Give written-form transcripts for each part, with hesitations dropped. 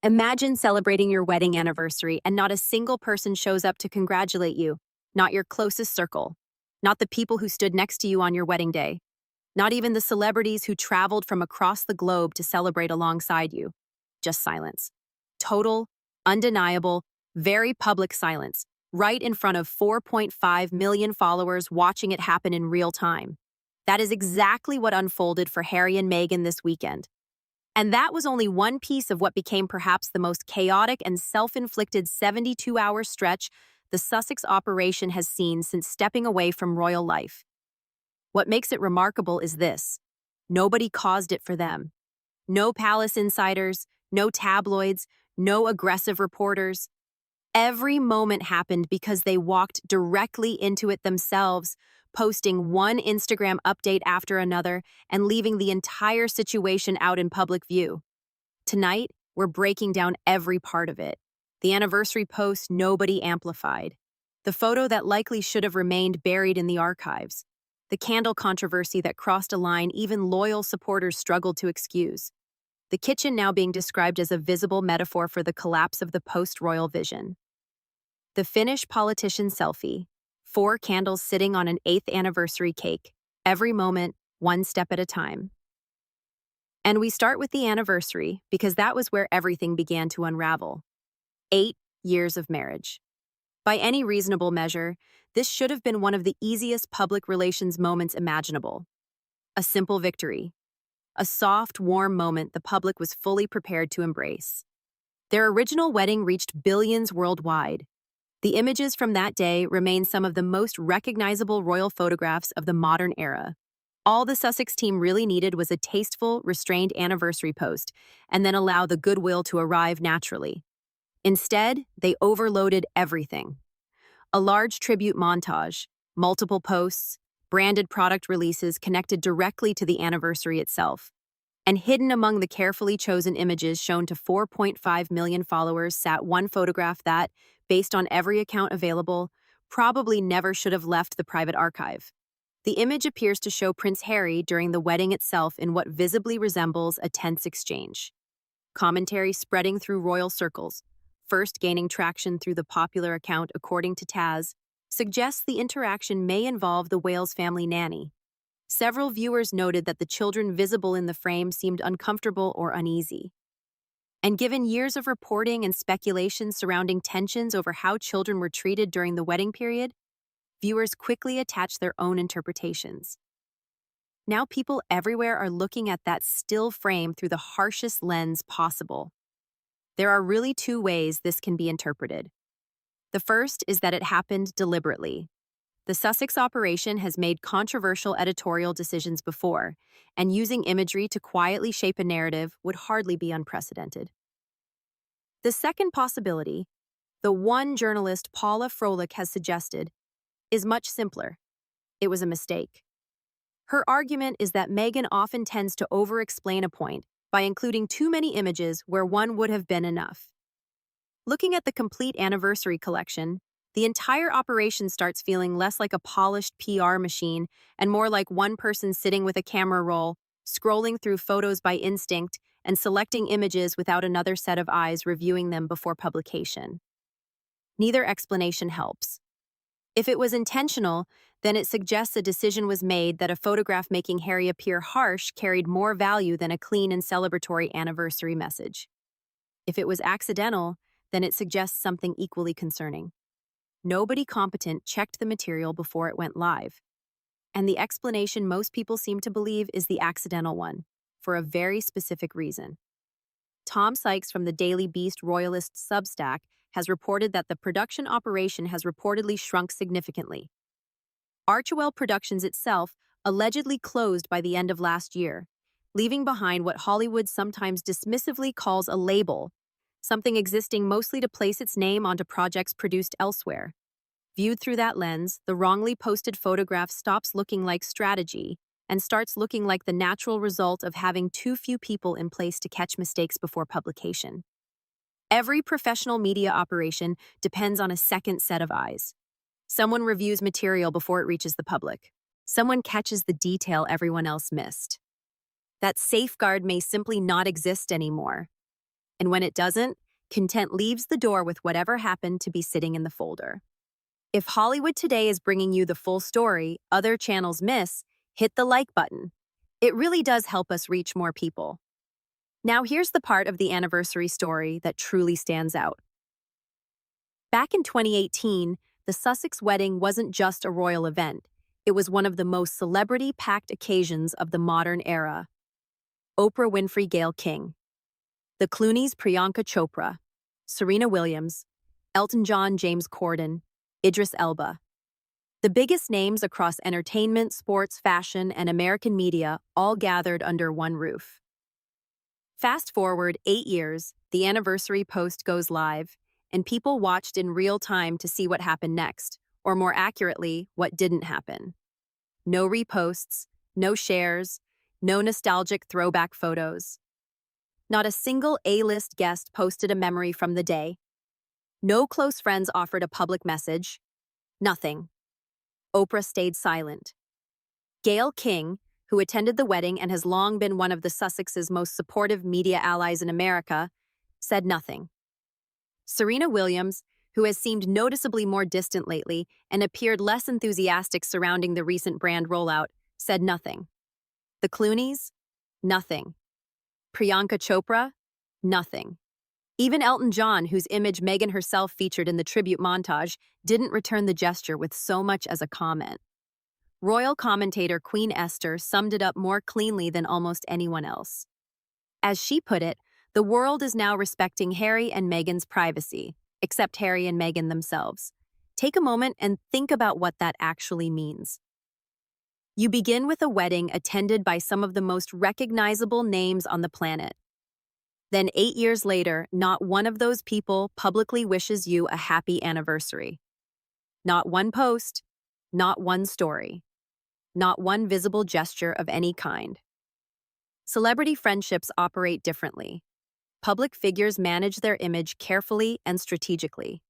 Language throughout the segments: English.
Imagine celebrating your wedding anniversary and not a single person shows up to congratulate you. Not your closest circle. Not the people who stood next to you on your wedding day. Not even the celebrities who traveled from across the globe to celebrate alongside you. Just silence. Total, undeniable, very public silence, right in front of 4.5 million followers watching it happen in real time. That is exactly what unfolded for Harry and Meghan this weekend. And that was only one piece of what became perhaps the most chaotic and self-inflicted 72-hour stretch the Sussex operation has seen since stepping away from royal life. What makes it remarkable is this: nobody caused it for them. No palace insiders, no tabloids, no aggressive reporters. Every moment happened because they walked directly into it themselves, posting one Instagram update after another and leaving the entire situation out in public view. Tonight, we're breaking down every part of it. The anniversary post nobody amplified. The photo that likely should have remained buried in the archives. The candle controversy that crossed a line even loyal supporters struggled to excuse. The kitchen now being described as a visible metaphor for the collapse of the post-royal vision. The Finnish politician selfie. 4 candles sitting on an 8th anniversary cake. Every moment, one step at a time. And we start with the anniversary because that was where everything began to unravel. 8 years of marriage. By any reasonable measure, this should have been one of the easiest public relations moments imaginable. A simple victory. A soft, warm moment the public was fully prepared to embrace. Their original wedding reached billions worldwide. The images from that day remain some of the most recognizable royal photographs of the modern era. All the Sussex team really needed was a tasteful, restrained anniversary post, and then allow the goodwill to arrive naturally. Instead, they overloaded everything. A large tribute montage, multiple posts, branded product releases connected directly to the anniversary itself. And hidden among the carefully chosen images shown to 4.5 million followers sat one photograph that, based on every account available, probably never should have left the private archive. The image appears to show Prince Harry during the wedding itself in what visibly resembles a tense exchange. Commentary spreading through royal circles, first gaining traction through the popular account according to Taz, suggests the interaction may involve the Wales family nanny. Several viewers noted that the children visible in the frame seemed uncomfortable or uneasy. And given years of reporting and speculation surrounding tensions over how children were treated during the wedding period, viewers quickly attached their own interpretations. Now people everywhere are looking at that still frame through the harshest lens possible. There are really 2 ways this can be interpreted. The first is that it happened deliberately. The Sussex operation has made controversial editorial decisions before, and using imagery to quietly shape a narrative would hardly be unprecedented. The second possibility, the one journalist Paula Froelich has suggested, is much simpler. It was a mistake. Her argument is that Meghan often tends to over-explain a point by including too many images where one would have been enough. Looking at the complete anniversary collection, the entire operation starts feeling less like a polished PR machine and more like one person sitting with a camera roll, scrolling through photos by instinct and selecting images without another set of eyes reviewing them before publication. Neither explanation helps. If it was intentional, then it suggests a decision was made that a photograph making Harry appear harsh carried more value than a clean and celebratory anniversary message. If it was accidental, then it suggests something equally concerning. Nobody competent checked the material before it went live. And the explanation most people seem to believe is the accidental one, for a very specific reason. Tom Sykes from the Daily Beast Royalist Substack has reported that the production operation has reportedly shrunk significantly. Archewell Productions itself allegedly closed by the end of last year, leaving behind what Hollywood sometimes dismissively calls a label, something existing mostly to place its name onto projects produced elsewhere. Viewed through that lens, the wrongly posted photograph stops looking like strategy and starts looking like the natural result of having too few people in place to catch mistakes before publication. Every professional media operation depends on a second set of eyes. Someone reviews material before it reaches the public. Someone catches the detail everyone else missed. That safeguard may simply not exist anymore. And when it doesn't, content leaves the door with whatever happened to be sitting in the folder. If Hollywood Today is bringing you the full story other channels miss, hit the like button. It really does help us reach more people. Now here's the part of the anniversary story that truly stands out. Back in 2018, the Sussex wedding wasn't just a royal event. It was one of the most celebrity-packed occasions of the modern era. Oprah Winfrey Gayle King, the Clooneys Priyanka Chopra, Serena Williams, Elton John James Corden, Idris Elba. The biggest names across entertainment, sports, fashion, and American media all gathered under one roof. Fast forward 8 years, the anniversary post goes live, and people watched in real time to see what happened next, or more accurately, what didn't happen. No reposts, no shares, no nostalgic throwback photos. Not a single A-list guest posted a memory from the day. No close friends offered a public message. Nothing. Oprah stayed silent. Gayle King, who attended the wedding and has long been one of the Sussex's most supportive media allies in America, said nothing. Serena Williams, who has seemed noticeably more distant lately and appeared less enthusiastic surrounding the recent brand rollout, said nothing. The Clooneys? Nothing. Priyanka Chopra? Nothing. Even Elton John, whose image Meghan herself featured in the tribute montage, didn't return the gesture with so much as a comment. Royal commentator Queen Esther summed it up more cleanly than almost anyone else. As she put it, the world is now respecting Harry and Meghan's privacy, except Harry and Meghan themselves. Take a moment and think about what that actually means. You begin with a wedding attended by some of the most recognizable names on the planet. Then 8 years later, not one of those people publicly wishes you a happy anniversary. Not one post, not one story, not one visible gesture of any kind. Celebrity friendships operate differently. Public figures manage their image carefully and strategically.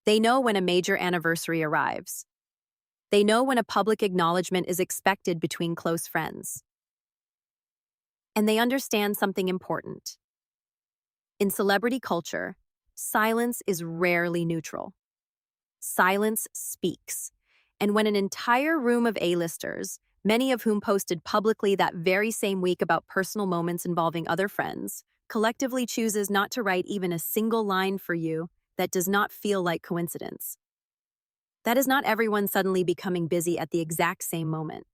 They know when a major anniversary arrives. They know when a public acknowledgement is expected between close friends. And they understand something important. In celebrity culture, silence is rarely neutral. Silence speaks. And when an entire room of A-listers, many of whom posted publicly that very same week about personal moments involving other friends, collectively chooses not to write even a single line for you, that does not feel like coincidence. That is not everyone suddenly becoming busy at the exact same moment.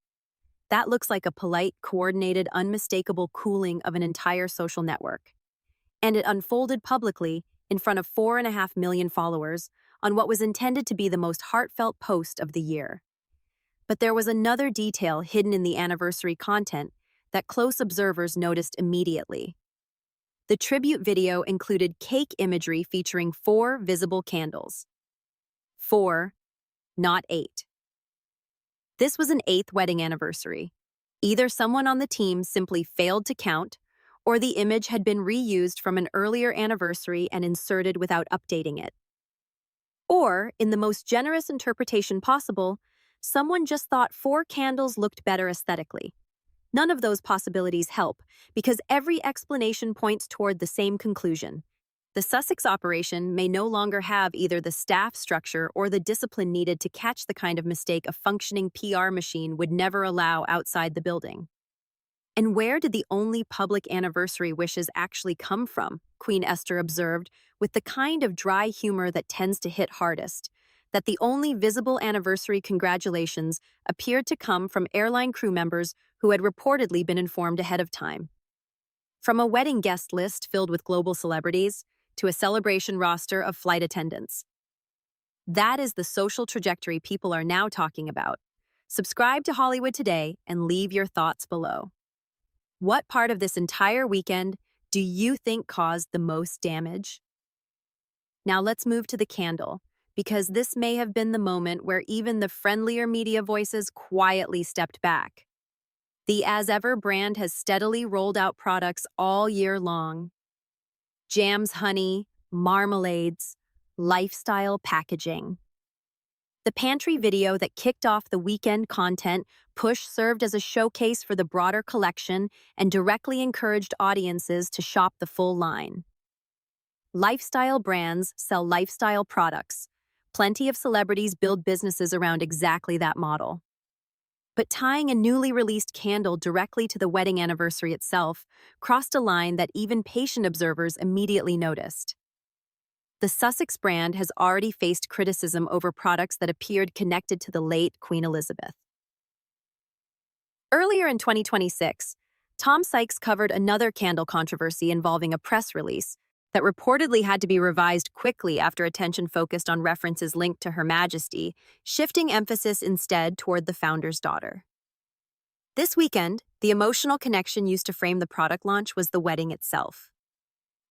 That looks like a polite, coordinated, unmistakable cooling of an entire social network. And it unfolded publicly in front of 4.5 million followers on what was intended to be the most heartfelt post of the year. But there was another detail hidden in the anniversary content that close observers noticed immediately. The tribute video included cake imagery featuring 4 visible candles. 4, not 8. This was an 8th wedding anniversary. Either someone on the team simply failed to count, or the image had been reused from an earlier anniversary and inserted without updating it. Or, in the most generous interpretation possible, someone just thought 4 candles looked better aesthetically. None of those possibilities help, because every explanation points toward the same conclusion. The Sussex operation may no longer have either the staff structure or the discipline needed to catch the kind of mistake a functioning PR machine would never allow outside the building. And where did the only public anniversary wishes actually come from? Queen Esther observed, with the kind of dry humor that tends to hit hardest, that the only visible anniversary congratulations appeared to come from airline crew members who had reportedly been informed ahead of time. From a wedding guest list filled with global celebrities to a celebration roster of flight attendants. That is the social trajectory people are now talking about. Subscribe to Hollywood Today and leave your thoughts below. What part of this entire weekend do you think caused the most damage? Now let's move to the candle, because this may have been the moment where even the friendlier media voices quietly stepped back. The As Ever brand has steadily rolled out products all year long. Jams, honey, marmalades, lifestyle packaging. The pantry video that kicked off the weekend content push served as a showcase for the broader collection and directly encouraged audiences to shop the full line. Lifestyle brands sell lifestyle products. Plenty of celebrities build businesses around exactly that model. But tying a newly released candle directly to the wedding anniversary itself crossed a line that even patient observers immediately noticed. The Sussex brand has already faced criticism over products that appeared connected to the late Queen Elizabeth. Earlier in 2026, Tom Sykes covered another candle controversy involving a press release that reportedly had to be revised quickly after attention focused on references linked to Her Majesty, shifting emphasis instead toward the founder's daughter. This weekend, the emotional connection used to frame the product launch was the wedding itself.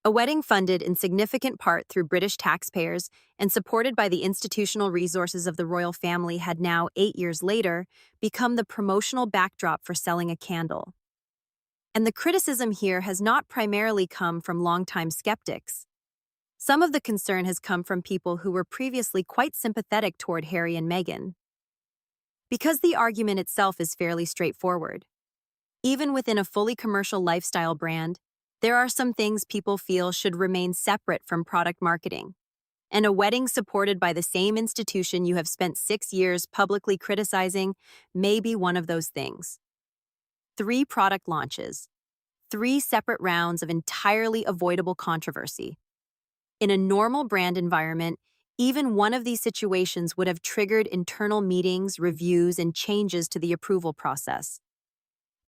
A wedding funded in significant part through British taxpayers and supported by the institutional resources of the royal family had now, 8 years later, become the promotional backdrop for selling a candle. And the criticism here has not primarily come from longtime skeptics. Some of the concern has come from people who were previously quite sympathetic toward Harry and Meghan. Because the argument itself is fairly straightforward. Even within a fully commercial lifestyle brand, there are some things people feel should remain separate from product marketing. And a wedding supported by the same institution you have spent 6 years publicly criticizing may be one of those things. 3 product launches. 3 separate rounds of entirely avoidable controversy. In a normal brand environment, even one of these situations would have triggered internal meetings, reviews, and changes to the approval process.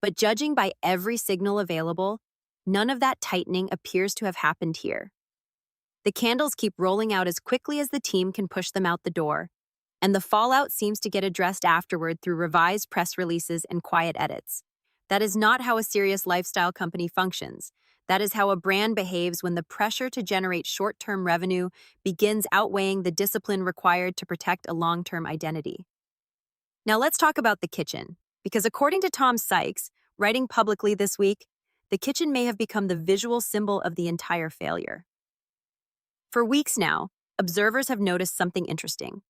But judging by every signal available, none of that tightening appears to have happened here. The candles keep rolling out as quickly as the team can push them out the door, and the fallout seems to get addressed afterward through revised press releases and quiet edits. That is not how a serious lifestyle company functions. That is how a brand behaves when the pressure to generate short-term revenue begins outweighing the discipline required to protect a long-term identity. Now let's talk about the kitchen, because according to Tom Sykes, writing publicly this week, the kitchen may have become the visual symbol of the entire failure. For weeks now, observers have noticed something interesting.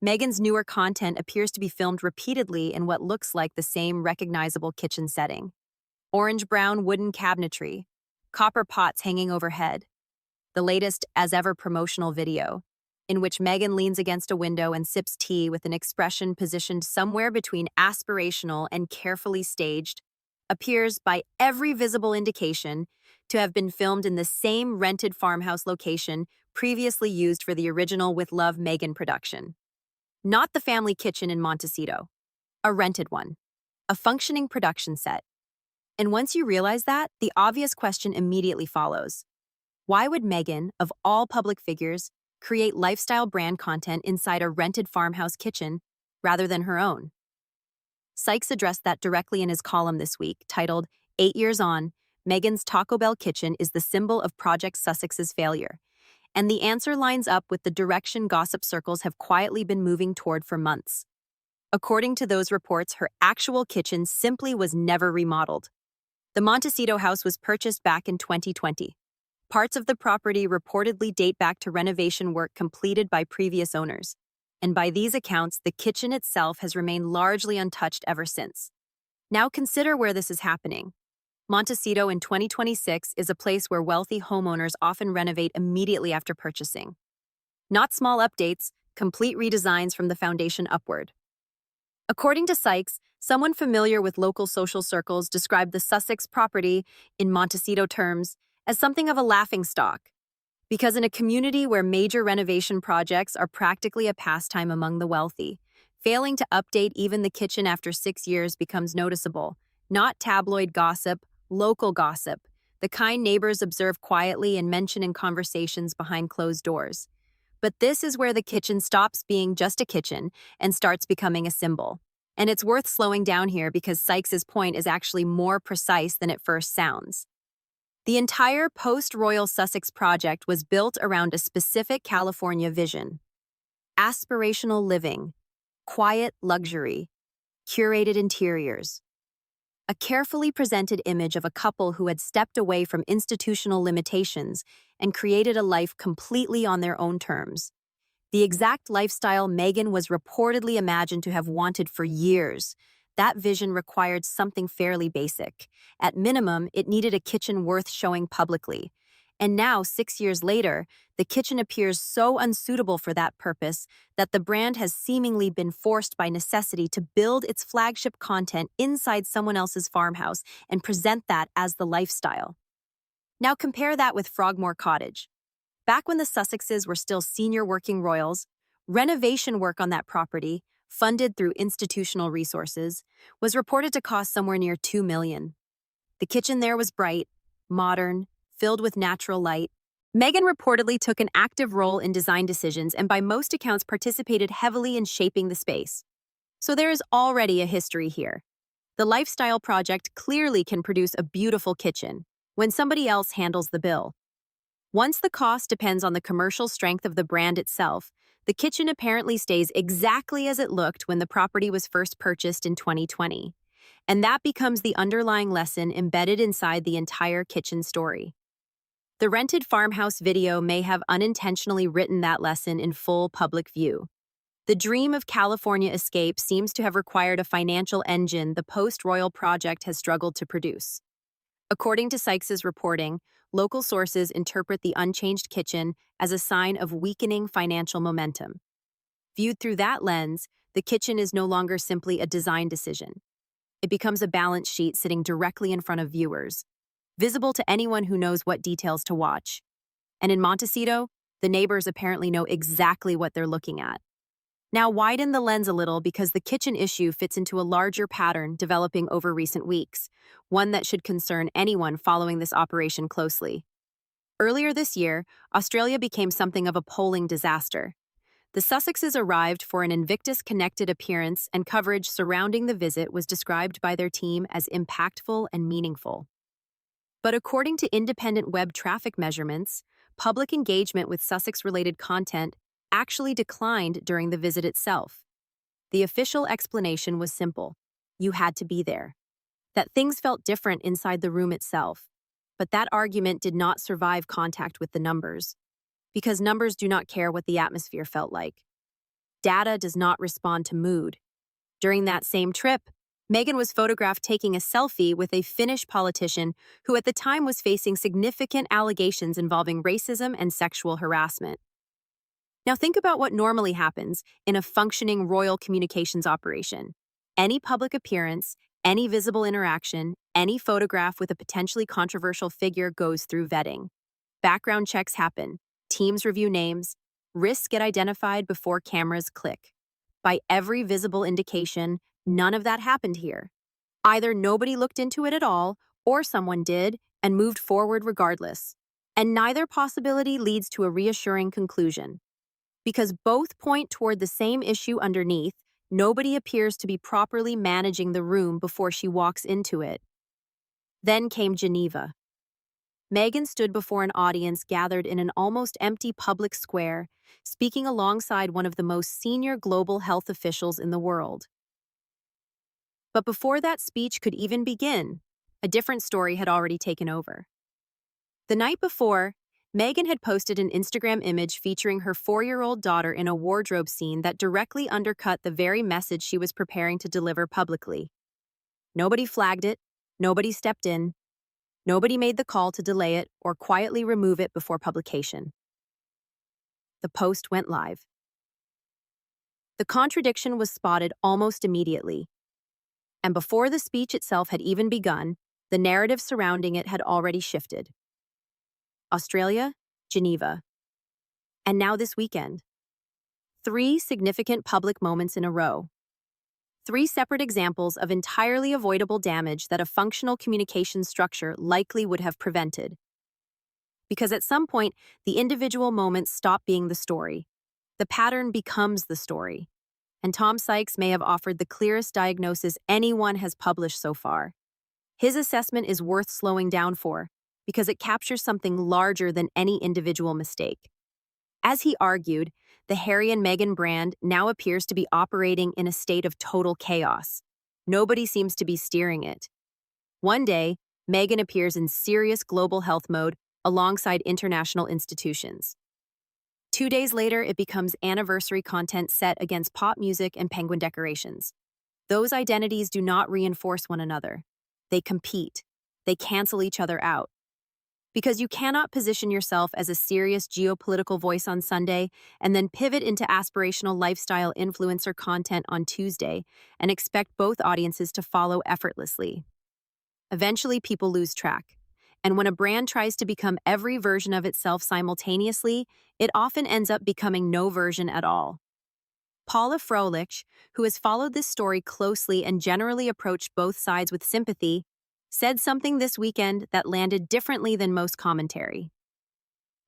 Meghan's newer content appears to be filmed repeatedly in what looks like the same recognizable kitchen setting. Orange-brown wooden cabinetry, copper pots hanging overhead. The latest as-ever promotional video, in which Meghan leans against a window and sips tea with an expression positioned somewhere between aspirational and carefully staged, appears by every visible indication to have been filmed in the same rented farmhouse location previously used for the original With Love Meghan production. Not the family kitchen in Montecito, a rented one, a functioning production set. And once you realize that, the obvious question immediately follows. Why would Meghan, of all public figures, create lifestyle brand content inside a rented farmhouse kitchen rather than her own? Sykes addressed that directly in his column this week, titled, 8 Years On, Meghan's Taco Bell Kitchen is the symbol of Project Sussex's failure. And the answer lines up with the direction gossip circles have quietly been moving toward for months. According to those reports, her actual kitchen simply was never remodeled. The Montecito house was purchased back in 2020. Parts of the property reportedly date back to renovation work completed by previous owners. And by these accounts, the kitchen itself has remained largely untouched ever since. Now consider where this is happening. Montecito in 2026 is a place where wealthy homeowners often renovate immediately after purchasing. Not small updates, complete redesigns from the foundation upward. According to Sykes, someone familiar with local social circles described the Sussex property, in Montecito terms, as something of a laughingstock. Because in a community where major renovation projects are practically a pastime among the wealthy, failing to update even the kitchen after 6 years becomes noticeable. Not tabloid gossip, local gossip, the kind neighbors observe quietly and mention in conversations behind closed doors. But this is where the kitchen stops being just a kitchen and starts becoming a symbol. And it's worth slowing down here because Sykes's point is actually more precise than it first sounds. The entire post-Royal Sussex project was built around a specific California vision. Aspirational living, quiet luxury, curated interiors. A carefully presented image of a couple who had stepped away from institutional limitations and created a life completely on their own terms. The exact lifestyle Meghan was reportedly imagined to have wanted for years. That vision required something fairly basic. At minimum, it needed a kitchen worth showing publicly. And now, 6 years later, the kitchen appears so unsuitable for that purpose that the brand has seemingly been forced by necessity to build its flagship content inside someone else's farmhouse and present that as the lifestyle. Now compare that with Frogmore Cottage. Back when the Sussexes were still senior working royals, renovation work on that property, funded through institutional resources, was reported to cost somewhere near $2 million. The kitchen there was bright, modern, filled with natural light. Meghan reportedly took an active role in design decisions and by most accounts participated heavily in shaping the space. So there is already a history here. The lifestyle project clearly can produce a beautiful kitchen when somebody else handles the bill. Once the cost depends on the commercial strength of the brand itself, the kitchen apparently stays exactly as it looked when the property was first purchased in 2020. And that becomes the underlying lesson embedded inside the entire kitchen story. The rented farmhouse video may have unintentionally written that lesson in full public view. The dream of California escape seems to have required a financial engine the post-royal project has struggled to produce. According to Sykes's reporting, local sources interpret the unchanged kitchen as a sign of weakening financial momentum. Viewed through that lens, the kitchen is no longer simply a design decision. It becomes a balance sheet sitting directly in front of viewers, visible to anyone who knows what details to watch. And in Montecito, the neighbors apparently know exactly what they're looking at. Now widen the lens a little because the kitchen issue fits into a larger pattern developing over recent weeks, one that should concern anyone following this operation closely. Earlier this year, Australia became something of a polling disaster. The Sussexes arrived for an Invictus-connected appearance and coverage surrounding the visit was described by their team as impactful and meaningful. But according to independent web traffic measurements, public engagement with Sussex-related content actually declined during the visit itself. The official explanation was simple. You had to be there. That things felt different inside the room itself. But that argument did not survive contact with the numbers. Because numbers do not care what the atmosphere felt like. Data does not respond to mood. During that same trip, Meghan was photographed taking a selfie with a Finnish politician who at the time was facing significant allegations involving racism and sexual harassment. Now think about what normally happens in a functioning royal communications operation. Any public appearance, any visible interaction, any photograph with a potentially controversial figure goes through vetting. Background checks happen, teams review names, risks get identified before cameras click. By every visible indication, none of that happened here. Either nobody looked into it at all, or someone did and moved forward regardless. And neither possibility leads to a reassuring conclusion. Because both point toward the same issue underneath, nobody appears to be properly managing the room before she walks into it. Then came Geneva. Meghan stood before an audience gathered in an almost empty public square, speaking alongside one of the most senior global health officials in the world. But before that speech could even begin, a different story had already taken over. The night before, Meghan had posted an Instagram image featuring her 4-year-old daughter in a wardrobe scene that directly undercut the very message she was preparing to deliver publicly. Nobody flagged it, nobody stepped in, nobody made the call to delay it or quietly remove it before publication. The post went live. The contradiction was spotted almost immediately. And before the speech itself had even begun, the narrative surrounding it had already shifted. Australia, Geneva. And now this weekend. 3 significant public moments in a row. 3 separate examples of entirely avoidable damage that a functional communication structure likely would have prevented. Because at some point, the individual moments stop being the story. The pattern becomes the story. And Tom Sykes may have offered the clearest diagnosis anyone has published so far. His assessment is worth slowing down for, because it captures something larger than any individual mistake. As he argued, the Harry and Meghan brand now appears to be operating in a state of total chaos. Nobody seems to be steering it. One day, Meghan appears in serious global health mode alongside international institutions. 2 days later, it becomes anniversary content set against pop music and penguin decorations. Those identities do not reinforce one another. They compete. They cancel each other out. Because you cannot position yourself as a serious geopolitical voice on Sunday and then pivot into aspirational lifestyle influencer content on Tuesday and expect both audiences to follow effortlessly. Eventually, people lose track. And when a brand tries to become every version of itself simultaneously, it often ends up becoming no version at all. Paula Froelich, who has followed this story closely and generally approached both sides with sympathy, said something this weekend that landed differently than most commentary.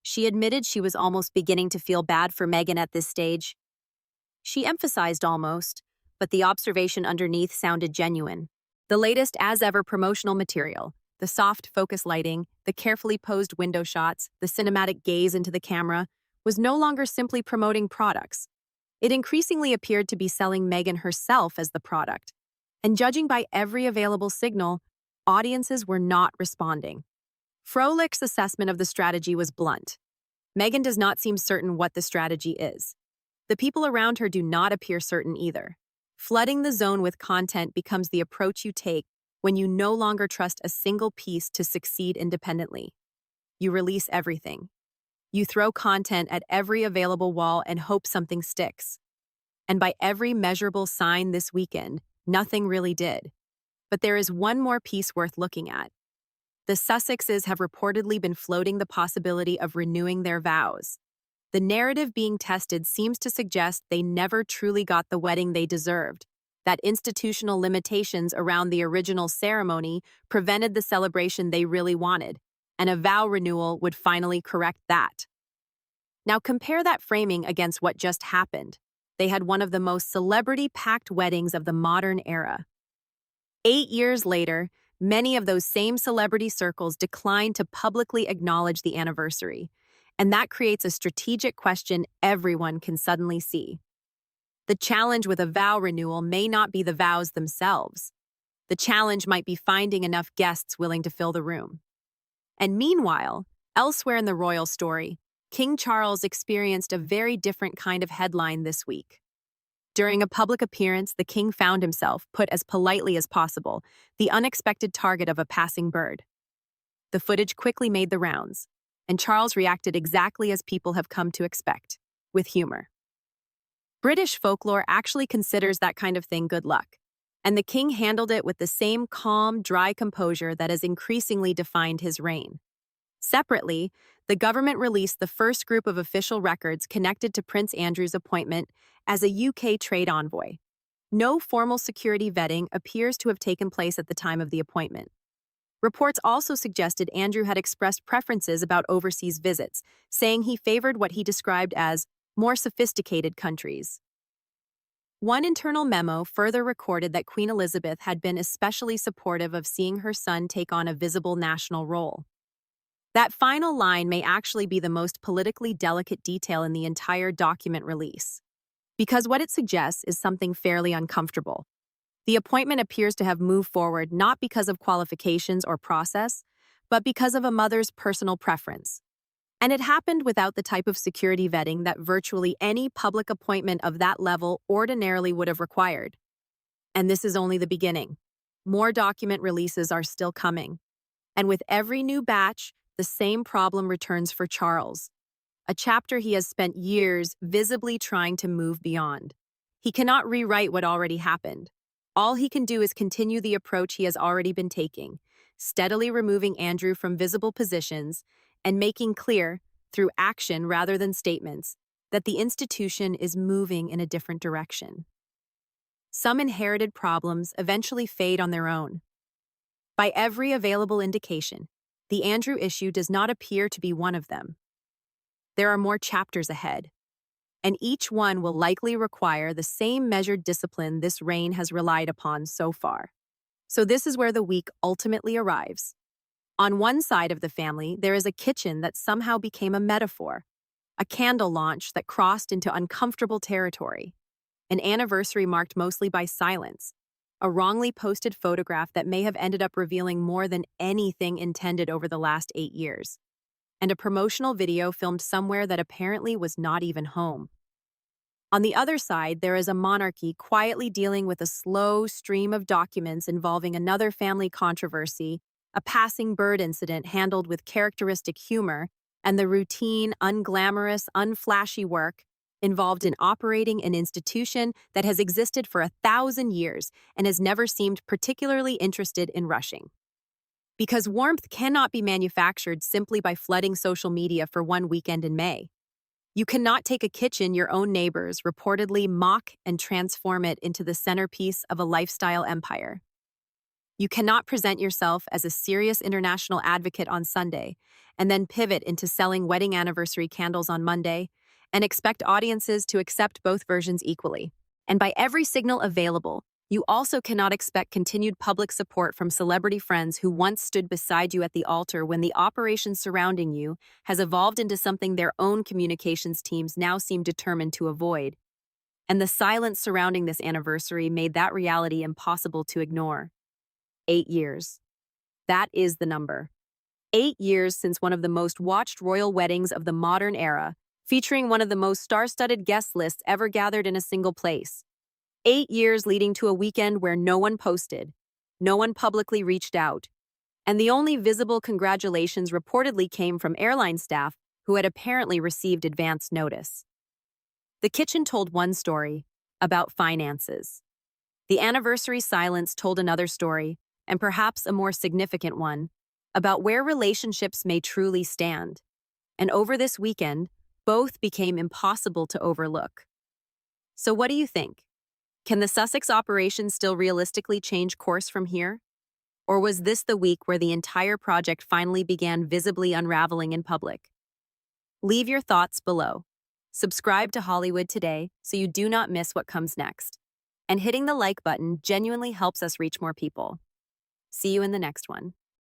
She admitted she was almost beginning to feel bad for Meghan at this stage. She emphasized almost, but the observation underneath sounded genuine. The latest as-ever promotional material, the soft focus lighting, the carefully posed window shots, the cinematic gaze into the camera, was no longer simply promoting products. It increasingly appeared to be selling Meghan herself as the product. And judging by every available signal, audiences were not responding. Froelich's assessment of the strategy was blunt. Meghan does not seem certain what the strategy is. The people around her do not appear certain either. Flooding the zone with content becomes the approach you take when you no longer trust a single piece to succeed independently. You release everything. You throw content at every available wall and hope something sticks. And by every measurable sign this weekend, nothing really did. But there is one more piece worth looking at. The Sussexes have reportedly been floating the possibility of renewing their vows. The narrative being tested seems to suggest they never truly got the wedding they deserved, that institutional limitations around the original ceremony prevented the celebration they really wanted, and a vow renewal would finally correct that. Now compare that framing against what just happened. They had one of the most celebrity-packed weddings of the modern era. 8 years later, many of those same celebrity circles declined to publicly acknowledge the anniversary, and that creates a strategic question everyone can suddenly see. The challenge with a vow renewal may not be the vows themselves. The challenge might be finding enough guests willing to fill the room. And meanwhile, elsewhere in the royal story, King Charles experienced a very different kind of headline this week. During a public appearance, the king found himself, put as politely as possible, the unexpected target of a passing bird. The footage quickly made the rounds, and Charles reacted exactly as people have come to expect, with humor. British folklore actually considers that kind of thing good luck, and the king handled it with the same calm, dry composure that has increasingly defined his reign. Separately, the government released the first group of official records connected to Prince Andrew's appointment as a UK trade envoy. No formal security vetting appears to have taken place at the time of the appointment. Reports also suggested Andrew had expressed preferences about overseas visits, saying he favored what he described as more sophisticated countries. One internal memo further recorded that Queen Elizabeth had been especially supportive of seeing her son take on a visible national role. That final line may actually be the most politically delicate detail in the entire document release, because what it suggests is something fairly uncomfortable. The appointment appears to have moved forward not because of qualifications or process, but because of a mother's personal preference. And it happened without the type of security vetting that virtually any public appointment of that level ordinarily would have required. And this is only the beginning. More document releases are still coming. And with every new batch, the same problem returns for Charles, a chapter he has spent years visibly trying to move beyond. He cannot rewrite what already happened. All he can do is continue the approach he has already been taking, steadily removing Andrew from visible positions and making clear, through action rather than statements, that the institution is moving in a different direction. Some inherited problems eventually fade on their own. By every available indication, the Andrew issue does not appear to be one of them. There are more chapters ahead, and each one will likely require the same measured discipline this reign has relied upon so far. So this is where the week ultimately arrives. On one side of the family, there is a kitchen that somehow became a metaphor, a candle launch that crossed into uncomfortable territory, an anniversary marked mostly by silence, a wrongly posted photograph that may have ended up revealing more than anything intended over the last 8 years. and a promotional video filmed somewhere that apparently was not even home. On the other side, there is a monarchy quietly dealing with a slow stream of documents involving another family controversy, a passing bird incident handled with characteristic humor, and the routine, unglamorous, unflashy work involved in operating an institution that has existed for 1,000 years and has never seemed particularly interested in rushing. Because warmth cannot be manufactured simply by flooding social media for one weekend in May. You cannot take a kitchen your own neighbors reportedly mock and transform it into the centerpiece of a lifestyle empire. You cannot present yourself as a serious international advocate on Sunday and then pivot into selling wedding anniversary candles on Monday and expect audiences to accept both versions equally. And by every signal available, you also cannot expect continued public support from celebrity friends who once stood beside you at the altar when the operation surrounding you has evolved into something their own communications teams now seem determined to avoid. And the silence surrounding this anniversary made that reality impossible to ignore. 8 years. That is the number. 8 years since one of the most watched royal weddings of the modern era, featuring one of the most star-studded guest lists ever gathered in a single place. 8 years leading to a weekend where no one posted, no one publicly reached out, and the only visible congratulations reportedly came from airline staff who had apparently received advance notice. The kitchen told one story, about finances. The anniversary silence told another story, and perhaps a more significant one, about where relationships may truly stand. And over this weekend, both became impossible to overlook. So what do you think? Can the Sussex operation still realistically change course from here? Or was this the week where the entire project finally began visibly unraveling in public? Leave your thoughts below. Subscribe to Hollywood Today so you do not miss what comes next. And hitting the like button genuinely helps us reach more people. See you in the next one.